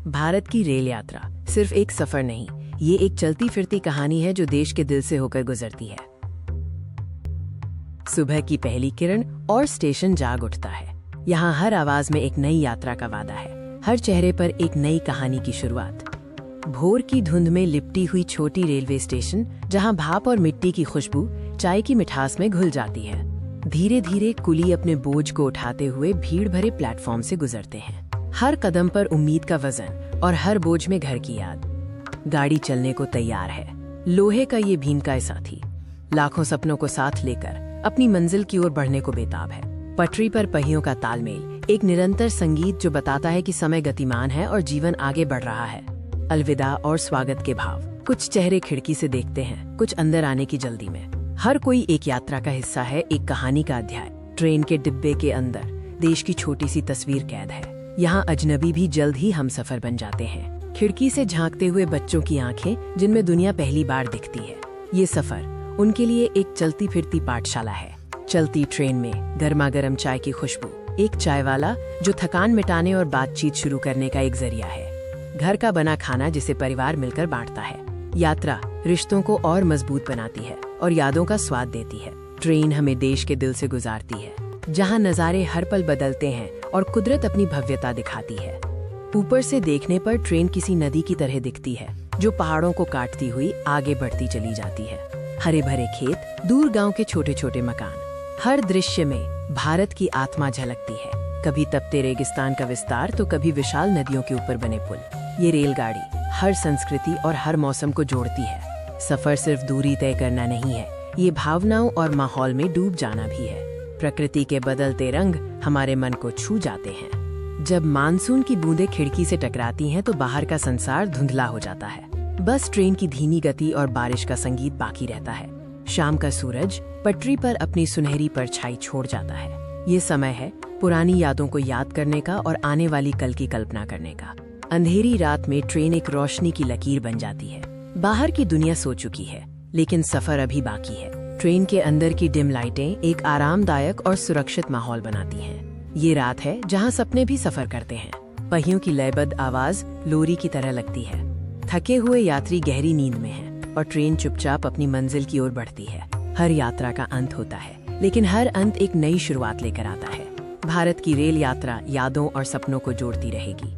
भारत की रेल यात्रा सिर्फ एक सफर नहीं, ये एक चलती फिरती कहानी है जो देश के दिल से होकर गुजरती है। सुबह की पहली किरण और स्टेशन जाग उठता है। यहाँ हर आवाज में एक नई यात्रा का वादा है, हर चेहरे पर एक नई कहानी की शुरुआत। भोर की धुंध में लिपटी हुई छोटी रेलवे स्टेशन, जहाँ भाप और मिट्टी की खुशबू चाय की मिठास में घुल जाती है। धीरे धीरे कुली अपने बोझ को उठाते हुए भीड़ भरे प्लेटफॉर्म से गुजरते हैं। हर कदम पर उम्मीद का वजन और हर बोझ में घर की याद। गाड़ी चलने को तैयार है। लोहे का ये भीमकाय साथी लाखों सपनों को साथ लेकर अपनी मंजिल की ओर बढ़ने को बेताब है। पटरी पर पहियों का तालमेल, एक निरंतर संगीत जो बताता है कि समय गतिमान है और जीवन आगे बढ़ रहा है। अलविदा और स्वागत के भाव। कुछ चेहरे खिड़की से देखते हैं, कुछ अंदर आने की जल्दी में। हर कोई एक यात्रा का हिस्सा है, एक कहानी का अध्याय। ट्रेन के डिब्बे के अंदर देश की छोटी सी तस्वीर कैद है। यहाँ अजनबी भी जल्द ही हमसफर बन जाते हैं। खिड़की से झांकते हुए बच्चों की आंखें, जिनमें दुनिया पहली बार दिखती है। ये सफर उनके लिए एक चलती फिरती पाठशाला है। चलती ट्रेन में गर्मा गर्म चाय की खुशबू, एक चाय वाला जो थकान मिटाने और बातचीत शुरू करने का एक जरिया है। घर का बना खाना जिसे परिवार मिलकर बांटता है। यात्रा रिश्तों को और मजबूत बनाती है और यादों का स्वाद देती है। ट्रेन हमें देश के दिल से गुजारती है, जहाँ नज़ारे हर पल बदलते हैं और कुदरत अपनी भव्यता दिखाती है। ऊपर से देखने पर ट्रेन किसी नदी की तरह दिखती है, जो पहाड़ों को काटती हुई आगे बढ़ती चली जाती है। हरे भरे खेत, दूर गांव के छोटे छोटे मकान, हर दृश्य में भारत की आत्मा झलकती है। कभी तपते रेगिस्तान का विस्तार तो कभी विशाल नदियों के ऊपर बने पुल। ये रेलगाड़ी हर संस्कृति और हर मौसम को जोड़ती है। सफर सिर्फ दूरी तय करना नहीं है, ये भावनाओं और माहौल में डूब जाना भी है। प्रकृति के बदलते रंग हमारे मन को छू जाते हैं। जब मानसून की बूंदें खिड़की से टकराती हैं तो बाहर का संसार धुंधला हो जाता है। बस ट्रेन की धीमी गति और बारिश का संगीत बाकी रहता है। शाम का सूरज पटरी पर अपनी सुनहरी परछाई छोड़ जाता है। ये समय है पुरानी यादों को याद करने का और आने वाली कल की कल्पना करने का। अंधेरी रात में ट्रेन एक रोशनी की लकीर बन जाती है। बाहर की दुनिया सो चुकी है, लेकिन सफर अभी बाकी है। ट्रेन के अंदर की डिम लाइटें एक आरामदायक और सुरक्षित माहौल बनाती हैं। ये रात है जहां सपने भी सफर करते हैं। पहियों की लयबद्ध आवाज लोरी की तरह लगती है। थके हुए यात्री गहरी नींद में हैं और ट्रेन चुपचाप अपनी मंजिल की ओर बढ़ती है। हर यात्रा का अंत होता है, लेकिन हर अंत एक नई शुरुआत लेकर आता है। भारत की रेल यात्रा यादों और सपनों को जोड़ती रहेगी।